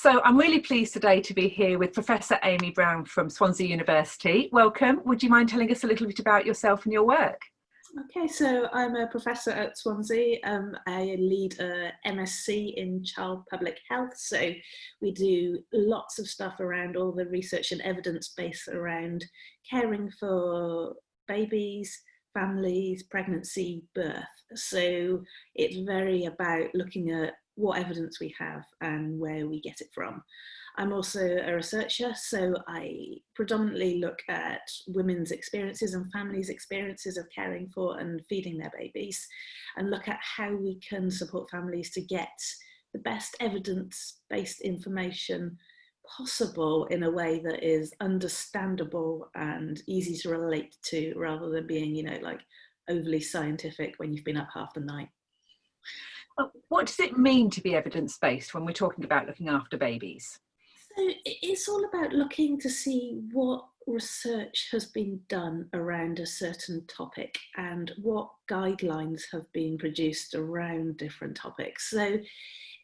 So I'm really pleased today to be here with Professor Amy Brown from Swansea University. Welcome. Would you mind telling us a little bit about yourself and your work? Okay, so I'm a professor at Swansea. I lead a MSc in Child Public Health. So we do lots of stuff around all the research and evidence base around caring for babies, families, pregnancy, birth. So it's very about looking at what evidence we have and where we get it from. I'm also a researcher, so I predominantly look at women's experiences and families' experiences of caring for and feeding their babies, and look at how we can support families to get the best evidence-based information possible in a way that is understandable and easy to relate to, rather than being, like overly scientific when you've been up half the night. What does it mean to be evidence-based when we're talking about looking after babies? So it's all about looking to see what research has been done around a certain topic and what guidelines have been produced around different topics. So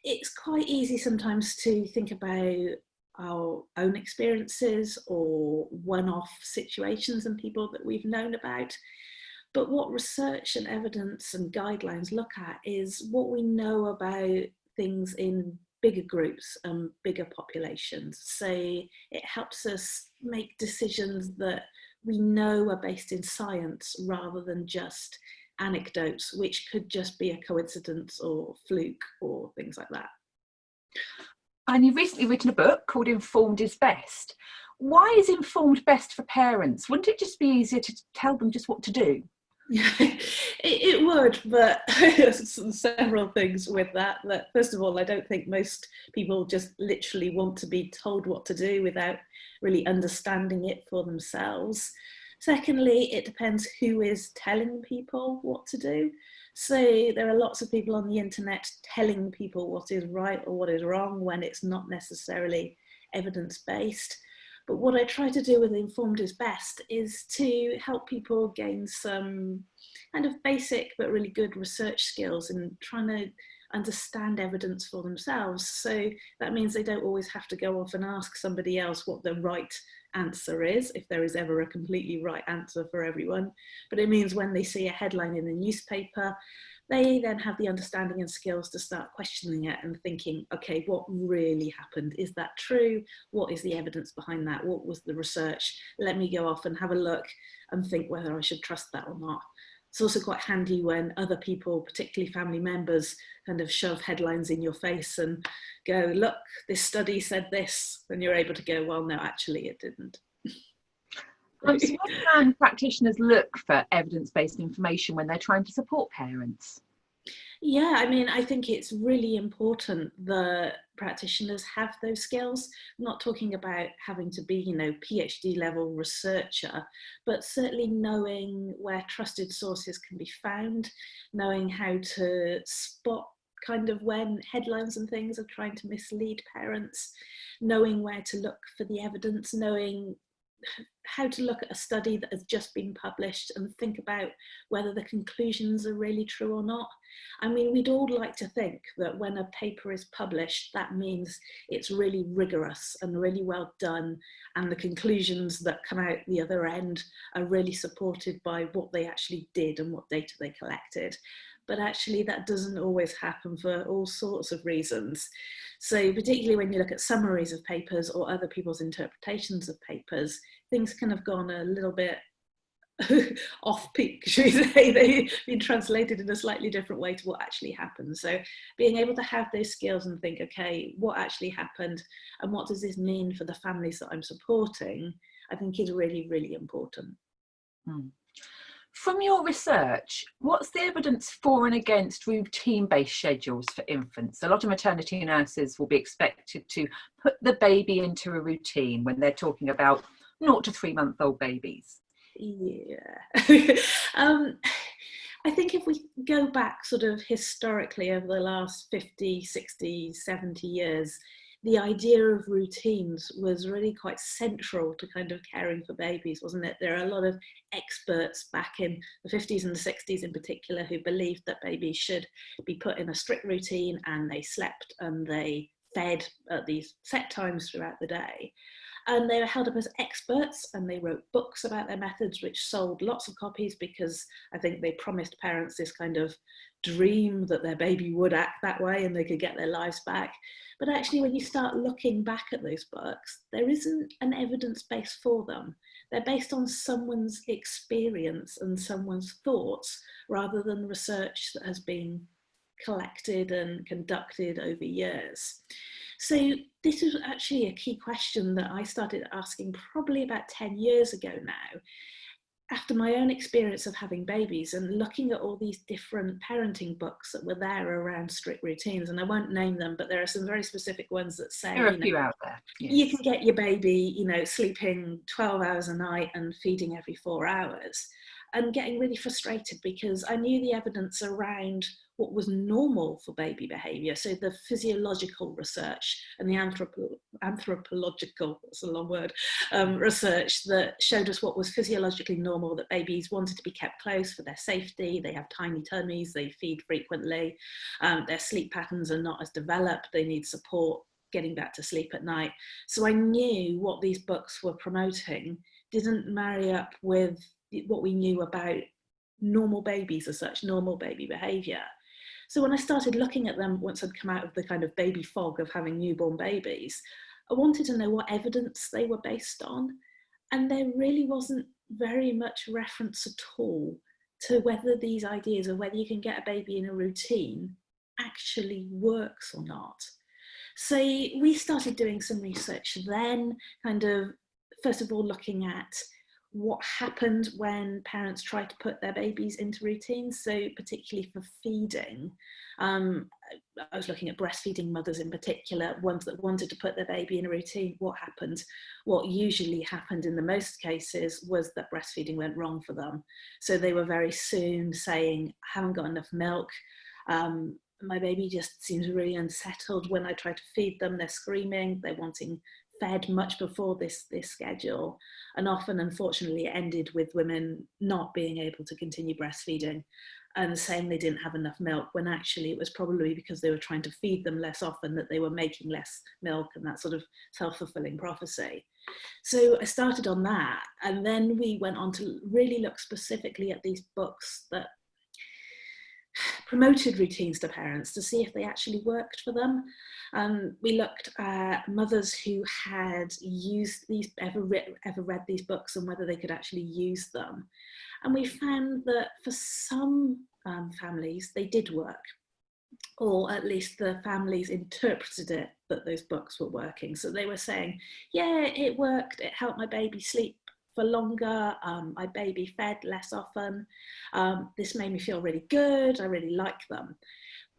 it's quite easy sometimes to think about our own experiences or one-off situations and people that we've known about. But what research and evidence and guidelines look at is what we know about things in bigger groups and bigger populations. So it helps us make decisions that we know are based in science rather than just anecdotes, which could just be a coincidence or fluke or things like that. And you've recently written a book called Informed is Best. Why is informed best for parents? Wouldn't it just be easier to tell them just what to do? Yeah, it would, but several things with that. First of all, I don't think most people just literally want to be told what to do without really understanding it for themselves. Secondly, it depends who is telling people what to do. So there are lots of people on the internet telling people what is right or what is wrong when it's not necessarily evidence-based. But what I try to do with Informed is Best is to help people gain some kind of basic but really good research skills in trying to understand evidence for themselves. So that means they don't always have to go off and ask somebody else what the right answer is, if there is ever a completely right answer for everyone. But it means when they see a headline in the newspaper, they then have the understanding and skills to start questioning it and thinking, okay, what really happened? Is that true? What is the evidence behind that? What was the research? Let me go off and have a look and think whether I should trust that or not. It's also quite handy when other people, particularly family members, kind of shove headlines in your face and go, look, this study said this, and you're able to go, well, no, actually it didn't. So how can practitioners look for evidence-based information when they're trying to support parents? Yeah, I mean, I think it's really important that practitioners have those skills. I'm not talking about having to be, PhD level researcher, but certainly knowing where trusted sources can be found, knowing how to spot kind of when headlines and things are trying to mislead parents, knowing where to look for the evidence, knowing how to look at a study that has just been published and think about whether the conclusions are really true or not. I mean, we'd all like to think that when a paper is published, that means it's really rigorous and really well done, and the conclusions that come out the other end are really supported by what they actually did and what data they collected. But actually that doesn't always happen for all sorts of reasons. So particularly when you look at summaries of papers or other people's interpretations of papers, things can have gone a little bit off peak, should we say. They've been translated in a slightly different way to what actually happened. So being able to have those skills and think, okay, what actually happened and what does this mean for the families that I'm supporting, I think is really, really important. From your research, what's the evidence for and against routine-based schedules for infants? A lot of maternity nurses will be expected to put the baby into a routine when they're talking about 0 to 3 month old babies. Yeah. I think if we go back sort of historically over the last 50, 60, 70 years, the idea of routines was really quite central to kind of caring for babies, wasn't it? There are a lot of experts back in the 50s and the 60s in particular who believed that babies should be put in a strict routine, and they slept and they fed at these set times throughout the day. And they were held up as experts, and they wrote books about their methods, which sold lots of copies because I think they promised parents this kind of dream that their baby would act that way and they could get their lives back. But actually, when you start looking back at those books, there isn't an evidence base for them. They're based on someone's experience and someone's thoughts rather than research that has been collected and conducted over years. So this is actually a key question that I started asking probably about 10 years ago now, after my own experience of having babies and looking at all these different parenting books that were there around strict routines. And I won't name them, but there are some very specific ones that say, there are a few out there. Yes. You can get your baby, sleeping 12 hours a night and feeding every 4 hours. And getting really frustrated because I knew the evidence around what was normal for baby behaviour. So the physiological research and the anthropological, that's a long word, research that showed us what was physiologically normal, that babies wanted to be kept close for their safety, they have tiny tummies, they feed frequently, their sleep patterns are not as developed, they need support getting back to sleep at night. So I knew what these books were promoting didn't marry up with what we knew about normal babies as such, normal baby behaviour. So when I started looking at them, once I'd come out of the kind of baby fog of having newborn babies, I wanted to know what evidence they were based on. And there really wasn't very much reference at all to whether these ideas of whether you can get a baby in a routine actually works or not. So we started doing some research then, kind of, first of all, looking at what happened when parents tried to put their babies into routines, so particularly for feeding. I was looking at breastfeeding mothers in particular, ones that wanted to put their baby in a routine. What happened? What usually happened in the most cases was that breastfeeding went wrong for them. So they were very soon saying, I haven't got enough milk. My baby just seems really unsettled when I try to feed them. They're screaming, they're wanting fed much before this schedule, and often unfortunately it ended with women not being able to continue breastfeeding and saying they didn't have enough milk, when actually it was probably because they were trying to feed them less often that they were making less milk, and that sort of self-fulfilling prophecy. So I started on that, and then we went on to really look specifically at these books that promoted routines to parents to see if they actually worked for them. We looked at mothers who had used these, ever read these books, and whether they could actually use them. And we found that for some families, they did work, or at least the families interpreted it that those books were working. So they were saying, yeah, it worked, it helped my baby sleep for longer, my baby fed less often, this made me feel really good, I really like them.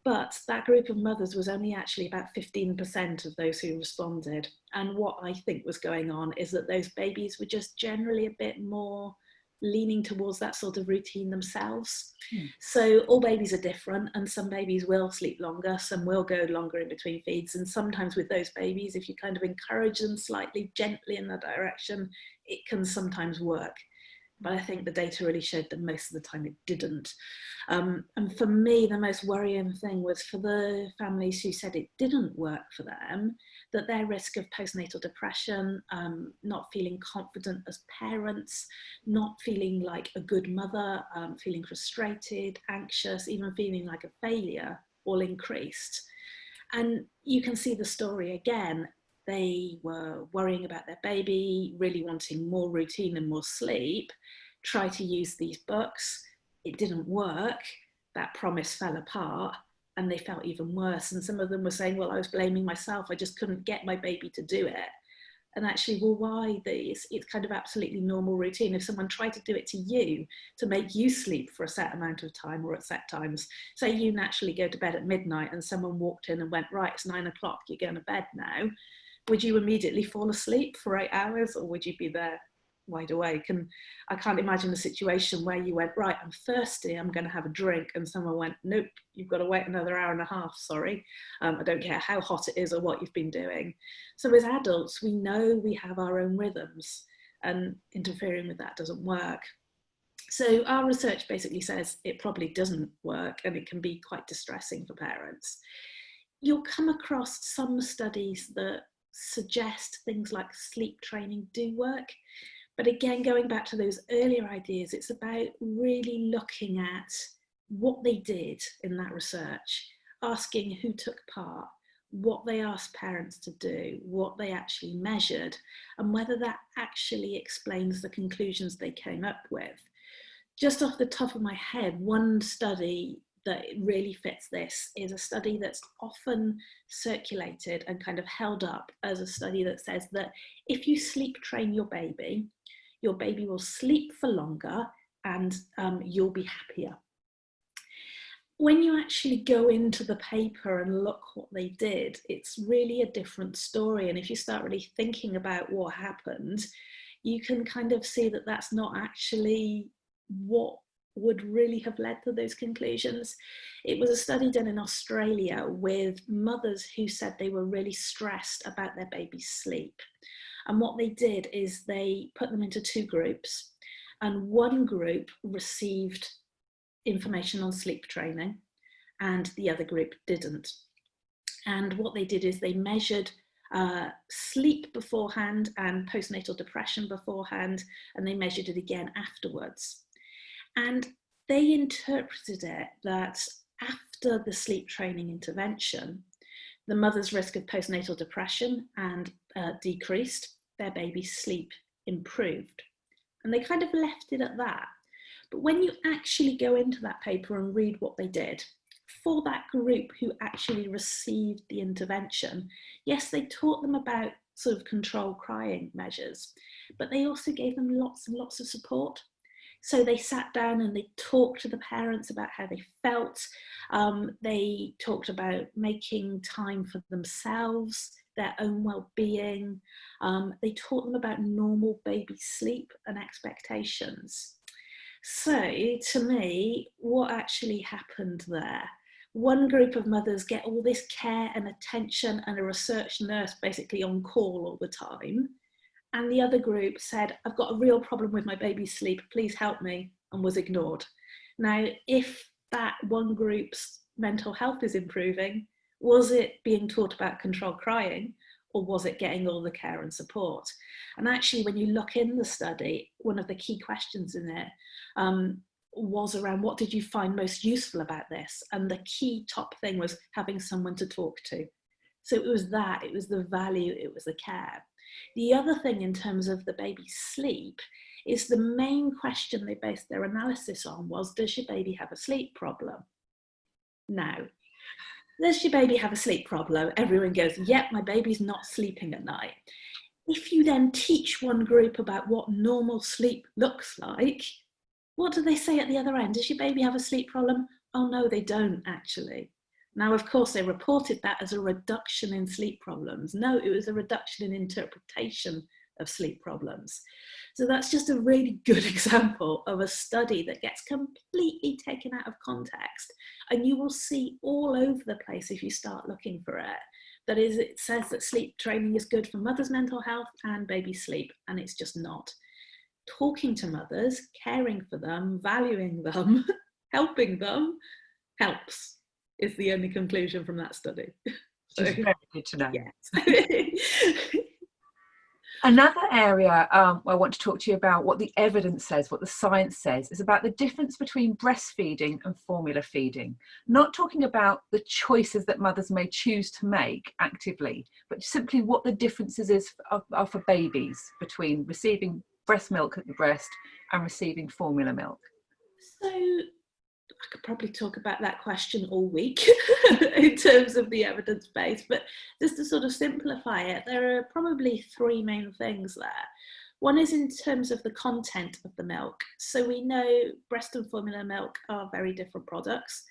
But that group of mothers was only actually about 15% of those who responded. And what I think was going on is that those babies were just generally a bit more leaning towards that sort of routine themselves. So all babies are different, and some babies will sleep longer, some will go longer in between feeds, and sometimes with those babies, if you kind of encourage them slightly gently in that direction, it can sometimes work. But I think the data really showed that most of the time it didn't. And for me, the most worrying thing was for the families who said it didn't work for them, that their risk of postnatal depression, not feeling confident as parents, not feeling like a good mother, feeling frustrated, anxious, even feeling like a failure, all increased. And you can see the story again. They were worrying about their baby, really wanting more routine and more sleep, try to use these books. It didn't work. That promise fell apart, and they felt even worse. And some of them were saying, well, I was blaming myself. I just couldn't get my baby to do it. And actually, well, why? It's kind of absolutely normal routine. If someone tried to do it to you, to make you sleep for a set amount of time or at set times, say you naturally go to bed at midnight and someone walked in and went, right, it's 9 o'clock, you're going to bed now. Would you immediately fall asleep for 8 hours, or would you be there wide awake? And I can't imagine a situation where you went, right, I'm thirsty, I'm going to have a drink, and someone went, nope, you've got to wait another hour and a half, sorry. I don't care how hot it is or what you've been doing. So as adults, we know we have our own rhythms, and interfering with that doesn't work. So our research basically says it probably doesn't work, and it can be quite distressing for parents. you'll come across some studies that suggest things like sleep training do work. But again, going back to those earlier ideas, it's about really looking at what they did in that research, asking who took part, what they asked parents to do, what they actually measured, and whether that actually explains the conclusions they came up with. Just off the top of my head, one study that really fits this is a study that's often circulated and kind of held up as a study that says that if you sleep train your baby will sleep for longer and you'll be happier. When you actually go into the paper and look what they did, it's really a different story. And if you start really thinking about what happened, you can kind of see that that's not actually what would really have led to those conclusions. It was a study done in Australia with mothers who said they were really stressed about their baby's sleep. And what they did is they put them into two groups, and one group received information on sleep training and the other group didn't. And what they did is they measured sleep beforehand and postnatal depression beforehand, and they measured it again afterwards. And they interpreted it that after the sleep training intervention, the mother's risk of postnatal depression and decreased, their baby's sleep improved. And they kind of left it at that. But when you actually go into that paper and read what they did, for that group who actually received the intervention, yes, they taught them about sort of control crying measures, but they also gave them lots and lots of support. So they sat down and they talked to the parents about how they felt. They talked about making time for themselves, their own well-being. They taught them about normal baby sleep and expectations. So to me, what actually happened there? One group of mothers get all this care and attention and a research nurse basically on call all the time. And the other group said, I've got a real problem with my baby's sleep, please help me, and was ignored. Now, if that one group's mental health is improving, was it being taught about controlled crying, or was it getting all the care and support? And actually, when you look in the study, one of the key questions in it was around what did you find most useful about this? And the key top thing was having someone to talk to. So it was that, it was the value, it was the care. The other thing in terms of the baby's sleep is the main question they based their analysis on was, does your baby have a sleep problem? Now, does your baby have a sleep problem? Everyone goes, yep, my baby's not sleeping at night. If you then teach one group about what normal sleep looks like, what do they say at the other end? Does your baby have a sleep problem? Oh no, they don't actually. Now, of course, they reported that as a reduction in sleep problems. No, it was a reduction in interpretation of sleep problems. So that's just a really good example of a study that gets completely taken out of context. And you will see all over the place if you start looking for it. That is, it says that sleep training is good for mother's mental health and baby sleep, and it's just not. Talking to mothers, caring for them, valuing them, helping them helps, is the only conclusion from that study. So, which is very good to know. Yes. Another area I want to talk to you about what the evidence says, what the science says, is about the difference between breastfeeding and formula feeding. Not talking about the choices that mothers may choose to make actively, but simply what the differences are for babies between receiving breast milk at the breast and receiving formula milk. So I could probably talk about that question all week in terms of the evidence base, but just to sort of simplify it, there are probably three main things there. One is in terms of the content of the milk. So we know breast and formula milk are very different products.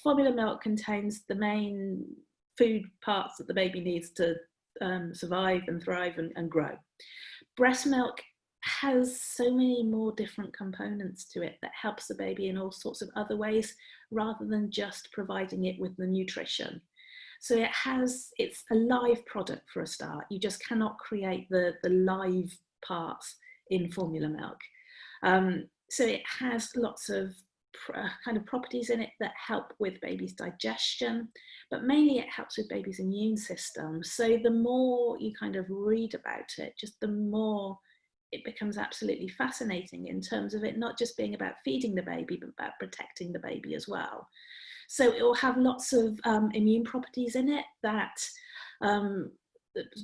Formula milk contains the main food parts that the baby needs to survive and thrive and grow. Breast milk has so many more different components to it that helps the baby in all sorts of other ways rather than just providing it with the nutrition. So it's a live product for a start. You just cannot create the live parts in formula milk. So it has lots of kind of properties in it that help with baby's digestion, but mainly it helps with baby's immune system. So the more you kind of read about it, just the more it becomes absolutely fascinating in terms of it not just being about feeding the baby, but about protecting the baby as well. So it will have lots of immune properties in it that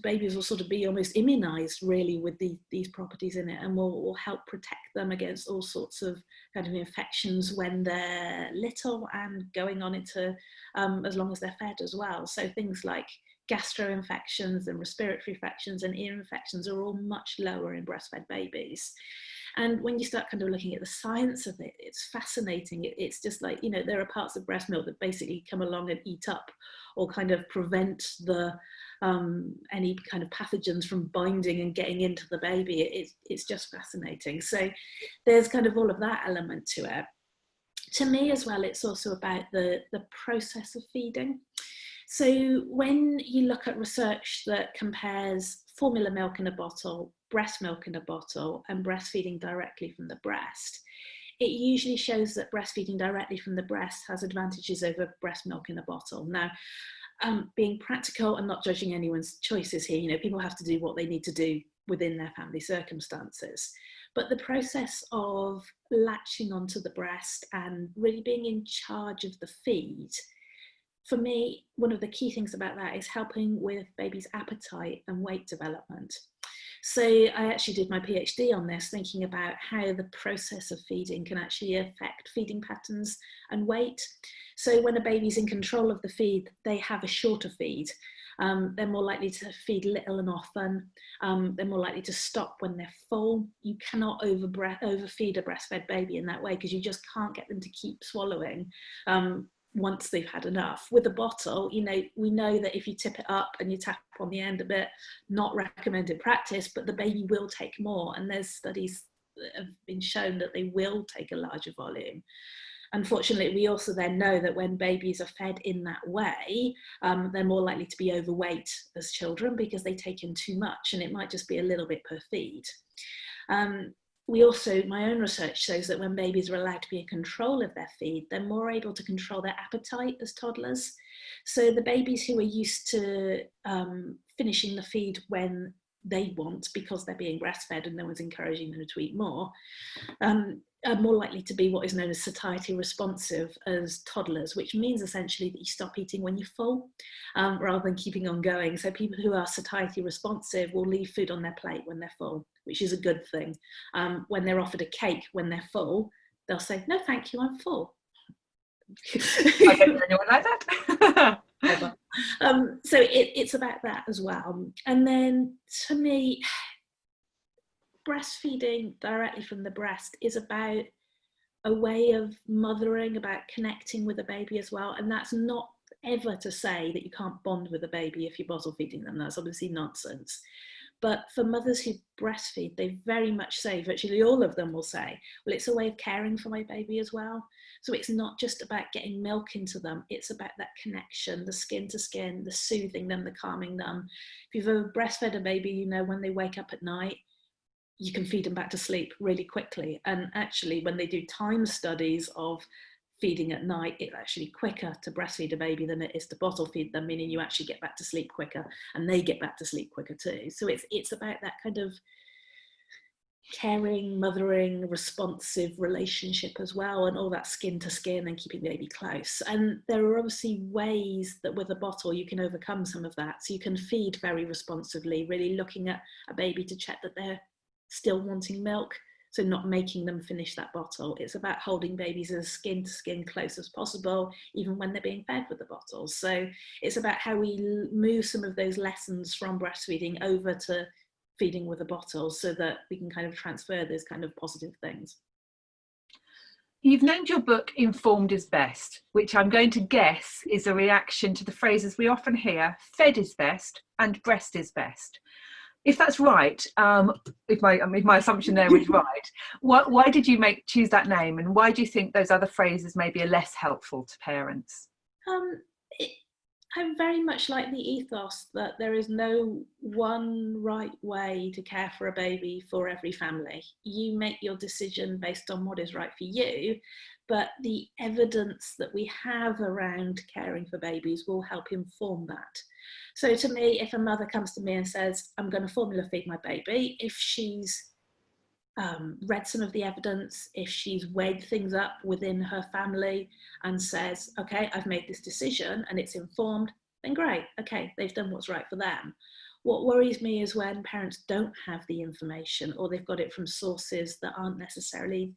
babies will sort of be almost immunized really with these properties in it, and will help protect them against all sorts of kind of infections when they're little and going on into as long as they're fed as well. So things like gastro infections and respiratory infections and ear infections are all much lower in breastfed babies. And when you start kind of looking at the science of it, it's fascinating. It's just like, you know, there are parts of breast milk that basically come along and eat up or kind of prevent the any kind of pathogens from binding and getting into the baby. It's just fascinating. So there's kind of all of that element to it. To me as well, it's also about the process of feeding. So when you look at research that compares formula milk in a bottle, breast milk in a bottle, and breastfeeding directly from the breast, it usually shows that breastfeeding directly from the breast has advantages over breast milk in a bottle. Now, being practical and not judging anyone's choices here, you know, people have to do what they need to do within their family circumstances. But the process of latching onto the breast and really being in charge of the feed, for me, one of the key things about that is helping with baby's appetite and weight development. So I actually did my PhD on this, thinking about how the process of feeding can actually affect feeding patterns and weight. So when a baby's in control of the feed, they have a shorter feed. They're more likely to feed little and often. They're more likely to stop when they're full. You cannot overfeed a breastfed baby in that way, because you just can't get them to keep swallowing once they've had enough. With a bottle, you know, we know that if you tip it up and you tap on the end a bit, not recommended practice, but the baby will take more. And there's studies that have been shown that they will take a larger volume. Unfortunately, we also then know that when babies are fed in that way, they're more likely to be overweight as children because they take in too much, and it might just be a little bit per feed. We also, my own research shows that when babies are allowed to be in control of their feed, they're more able to control their appetite as toddlers. So the babies who are used to finishing the feed when they want, because they're being breastfed and no one's encouraging them to eat more, are more likely to be what is known as satiety responsive as toddlers, which means essentially that you stop eating when you're full, rather than keeping on going. So people who are satiety responsive will leave food on their plate when they're full, which is a good thing. When they're offered a cake when they're full, they'll say, "No, thank you, I'm full." I don't know anyone like that. So it's about that as well. And then to me, breastfeeding directly from the breast is about a way of mothering, about connecting with a baby as well. And that's not ever to say that you can't bond with a baby if you're bottle feeding them. That's obviously nonsense. But for mothers who breastfeed, they very much say, virtually all of them will say, well, it's a way of caring for my baby as well. So it's not just about getting milk into them, it's about that connection, the skin to skin, the soothing them, the calming them. If you've ever breastfed a baby, you know when they wake up at night, you can feed them back to sleep really quickly. And actually, when they do time studies of feeding at night, it's actually quicker to breastfeed a baby than it is to bottle feed them, meaning you actually get back to sleep quicker and they get back to sleep quicker too. So it's about that kind of caring, mothering, responsive relationship as well, and all that skin to skin and keeping baby close. And there are obviously ways that with a bottle you can overcome some of that. So you can feed very responsively, really looking at a baby to check that they're still wanting milk, so not making them finish that bottle. It's about holding babies as skin to skin close as possible, even when they're being fed with the bottle. So it's about how we move some of those lessons from breastfeeding over to feeding with a bottle, so that we can kind of transfer those kind of positive things. You've named your book Informed is Best, which I'm going to guess is a reaction to the phrases we often hear, fed is best and breast is best. If that's right, if my assumption there is right, why did you choose that name, and why do you think those other phrases maybe are less helpful to parents? I very much like the ethos that there is no one right way to care for a baby for every family. You make your decision based on what is right for you, but the evidence that we have around caring for babies will help inform that. So to me, if a mother comes to me and says, I'm going to formula feed my baby, if she's read some of the evidence, if she's weighed things up within her family and says, okay, I've made this decision and it's informed, then great, okay, they've done what's right for them. What worries me is when parents don't have the information, or they've got it from sources that aren't necessarily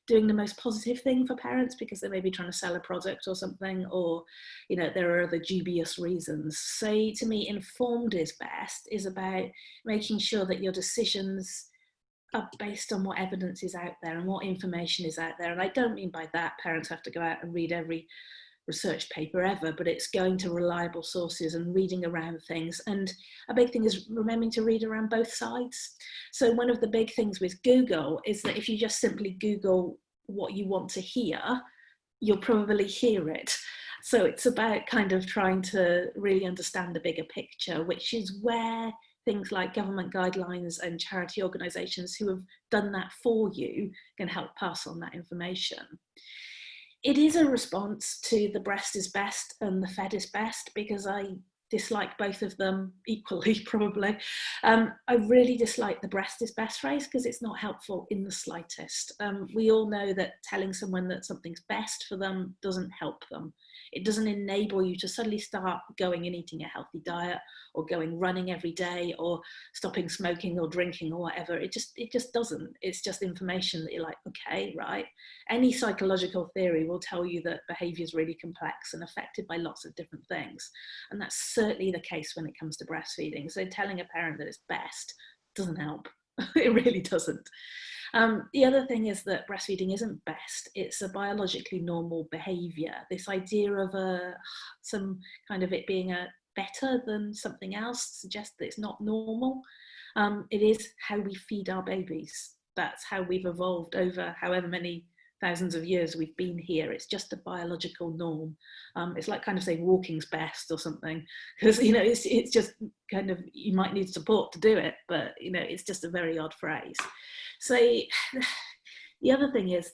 doing the most positive thing for parents, because they may be trying to sell a product or something, or there are other dubious reasons. So to me, informed is best, is about making sure that your decisions are based on what evidence is out there and what information is out there. And I don't mean by that parents have to go out and read every research paper ever, but it's going to reliable sources and reading around things. And a big thing is remembering to read around both sides. So one of the big things with Google is that if you just simply Google what you want to hear, you'll probably hear it. So it's about kind of trying to really understand the bigger picture, which is where things like government guidelines and charity organisations who have done that for you can help pass on that information. It is a response to the breast is best and the fed is best, because I dislike both of them equally, probably. I really dislike the breast is best phrase because it's not helpful in the slightest. We all know that telling someone that something's best for them doesn't help them. It doesn't enable you to suddenly start going and eating a healthy diet, or going running every day, or stopping smoking or drinking or whatever. It just doesn't. It's just information that you're like, okay, right. Any psychological theory will tell you that behavior is really complex and affected by lots of different things. And that's certainly the case when it comes to breastfeeding. So telling a parent that it's best doesn't help. It really doesn't. The other thing is that breastfeeding isn't best. It's a biologically normal behavior. This idea of some kind of it being a better than something else suggests that it's not normal. It is how we feed our babies. That's how we've evolved over however many thousands of years we've been here. It's just a biological norm. It's like kind of saying walking's best or something, because it's just kind of, you might need support to do it, but it's just a very odd phrase. So the other thing is,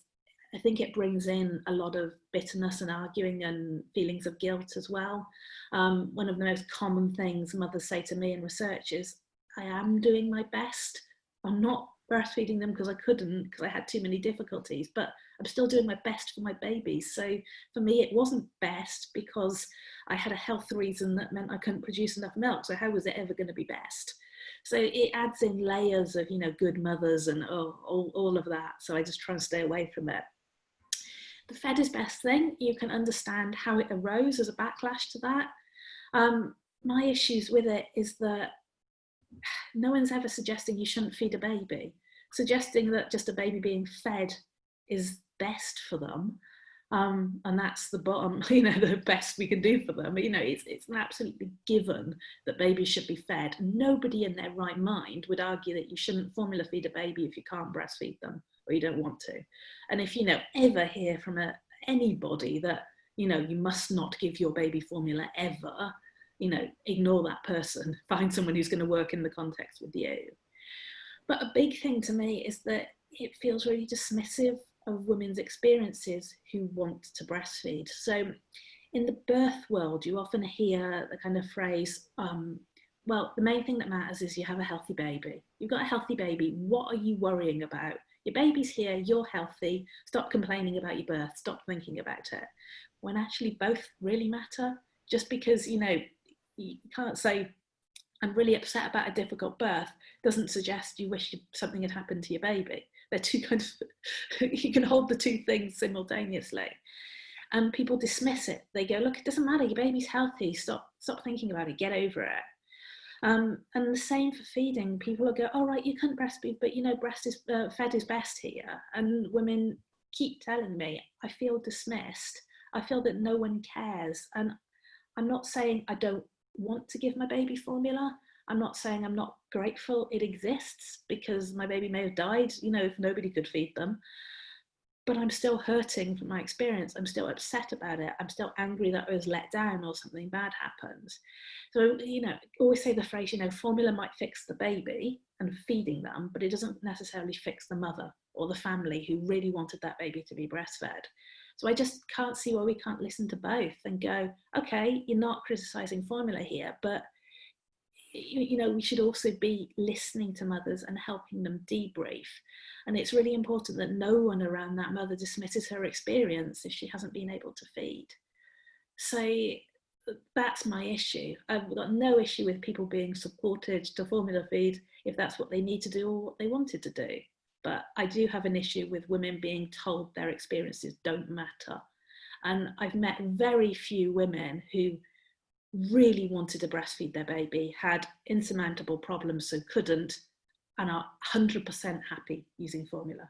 I think it brings in a lot of bitterness and arguing and feelings of guilt as well. One of the most common things mothers say to me in research is, I am doing my best. I'm not breastfeeding them because I couldn't, because I had too many difficulties, but I'm still doing my best for my babies. So for me, it wasn't best because I had a health reason that meant I couldn't produce enough milk. So how was it ever going to be best? So it adds in layers of, good mothers and all of that. So I just try and stay away from it. The fed is best thing, you can understand how it arose as a backlash to that. My issues with it is that no one's ever suggesting you shouldn't feed a baby. Suggesting that just a baby being fed is best for them, and that's the bottom, the best we can do for them. It's an absolutely given that babies should be fed. Nobody in their right mind would argue that you shouldn't formula feed a baby if you can't breastfeed them or you don't want to. And if ever hear from anybody that you must not give your baby formula ever, ignore that person. Find someone who's going to work in the context with you. But a big thing to me is that it feels really dismissive of women's experiences who want to breastfeed. So in the birth world, you often hear the kind of phrase, well, the main thing that matters is you have a healthy baby. You've got a healthy baby. What are you worrying about? Your baby's here, you're healthy. Stop complaining about your birth. Stop thinking about it. When actually both really matter. Just because, you can't say, I'm really upset about a difficult birth, doesn't suggest you wish something had happened to your baby. They're two kind of, you can hold the two things simultaneously. And people dismiss it. They go, look, it doesn't matter, your baby's healthy, stop thinking about it, get over it. And the same for feeding. People will go, all right, you can't breastfeed, but fed is best here. And women keep telling me, I feel dismissed. I feel that no one cares. And I'm not saying I don't want to give my baby formula. I'm not saying I'm not grateful it exists, because my baby may have died, if nobody could feed them. But I'm still hurting from my experience. I'm still upset about it. I'm still angry that I was let down or something bad happened. So, always say the phrase, formula might fix the baby and feeding them, but it doesn't necessarily fix the mother or the family who really wanted that baby to be breastfed. So I just can't see why we can't listen to both and go, okay, you're not criticising formula here, but you know, we should also be listening to mothers and helping them debrief. And it's really important that no one around that mother dismisses her experience if she hasn't been able to feed. So that's my issue. I've got no issue with people being supported to formula feed if that's what they need to do or what they wanted to do. But I do have an issue with women being told their experiences don't matter. And I've met very few women who really wanted to breastfeed their baby, had insurmountable problems so couldn't, and are 100% happy using formula.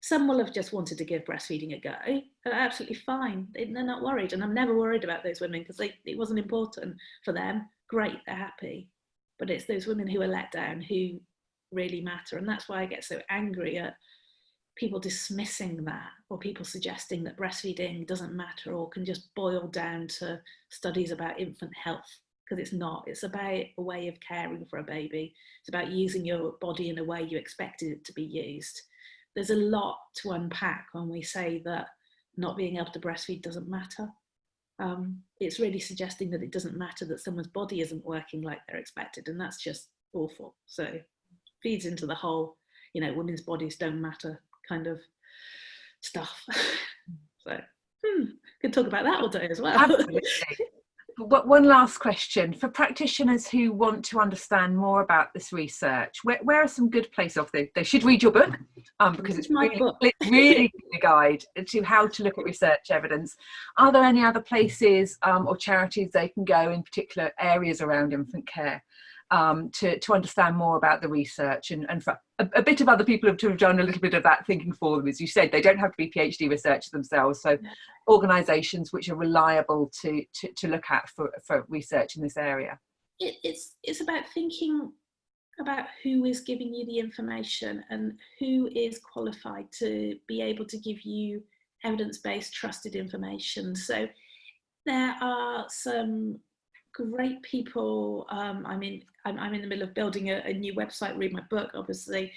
Some will have just wanted to give breastfeeding a go. They're absolutely fine. They're not worried. And I'm never worried about those women because it wasn't important for them. Great, they're happy. But it's those women who are let down who really matter. And that's why I get so angry at people dismissing that, or people suggesting that breastfeeding doesn't matter or can just boil down to studies about infant health, because it's not. It's about a way of caring for a baby. It's about using your body in a way you expected it to be used. There's a lot to unpack when we say that not being able to breastfeed doesn't matter. It's really suggesting that it doesn't matter that someone's body isn't working like they're expected, and that's just awful. So feeds into the whole, you know, women's bodies don't matter kind of stuff. So could talk about that all day as well. Absolutely. One last question for practitioners who want to understand more about this research. Where are some good places? They should read your book because it's really a guide to how to look at research evidence. Are there any other places or charities they can go in particular areas around infant care to understand more about the research and for a bit of other people to have done a little bit of that thinking for them? As you said, they don't have to be PhD researchers themselves, so organisations which are reliable to look at for research in this area. It's about thinking about who is giving you the information and who is qualified to be able to give you evidence-based trusted information. So there are some great people. I'm in the middle of building a new website, read my book, obviously.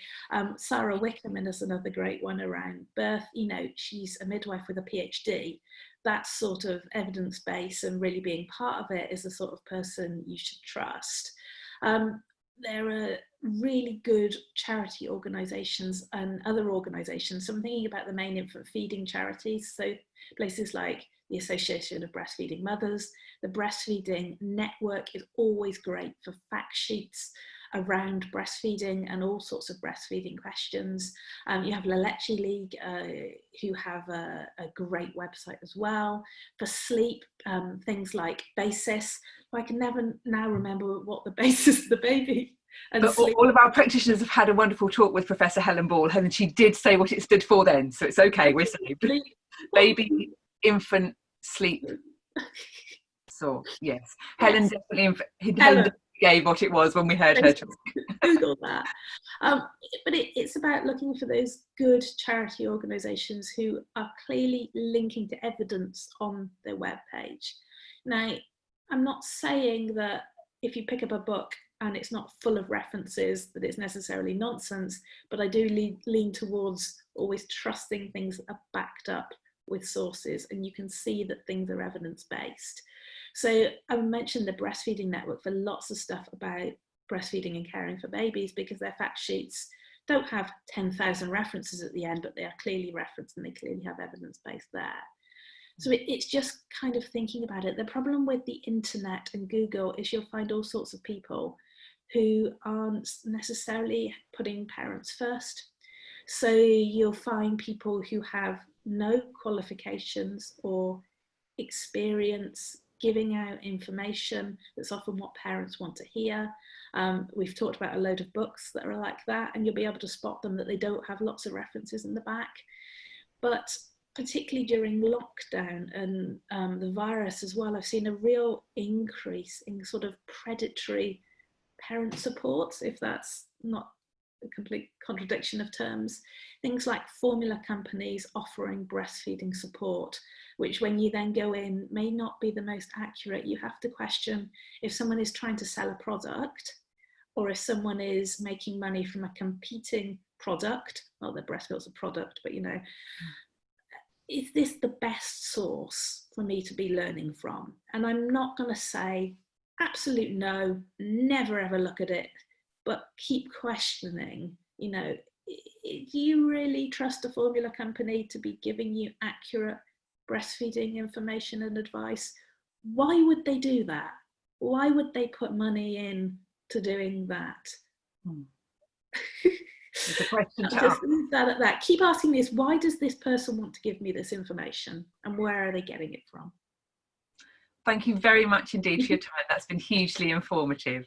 Sarah Wickham is another great one around birth. You know, she's a midwife with a PhD. That sort of evidence base and really being part of it is the sort of person you should trust. There are really good charity organisations and other organisations. So I'm thinking about the main infant feeding charities. So places like the Association of Breastfeeding Mothers. The Breastfeeding Network is always great for fact sheets around breastfeeding and all sorts of breastfeeding questions. You have La Leche League, who have a great website as well. For sleep, things like BASIS. I can never now remember what the basis of the baby. But all of our practitioners have had a wonderful talk with Professor Helen Ball, and she did say what it stood for then, so it's okay, we're saved. Baby, infant, sleep. So yes, Helen definitely gave what it was when we heard her talk. Google that. But it's about looking for those good charity organisations who are clearly linking to evidence on their webpage. Now, I'm not saying that if you pick up a book and it's not full of references that it's necessarily nonsense, but I do lean towards always trusting things that are backed up with sources, and you can see that things are evidence-based. So I mentioned the Breastfeeding Network for lots of stuff about breastfeeding and caring for babies, because their fact sheets don't have 10,000 references at the end, but they are clearly referenced and they clearly have evidence base there. So it's just kind of thinking about it. The problem with the internet and Google is you'll find all sorts of people who aren't necessarily putting parents first. So you'll find people who have no qualifications or experience giving out information that's often what parents want to hear. We've talked about a load of books that are like that, and you'll be able to spot them that they don't have lots of references in the back. But particularly during lockdown and the virus as well, I've seen a real increase in sort of predatory parent support, if that's not a complete contradiction of terms. Things like formula companies offering breastfeeding support, which when you then go in may not be the most accurate. You have to question if someone is trying to sell a product or if someone is making money from a competing product. Well, the breast milk's a product, but you know, is this the best source for me to be learning from? And I'm not going to say absolute no, never ever look at it, but keep questioning, you know, do you really trust a formula company to be giving you accurate breastfeeding information and advice? Why would they do that? Why would they put money in to doing that? It's a question to I'll just leave that at that. Keep asking this, why does this person want to give me this information and where are they getting it from? Thank you very much indeed for your time. That's been hugely informative.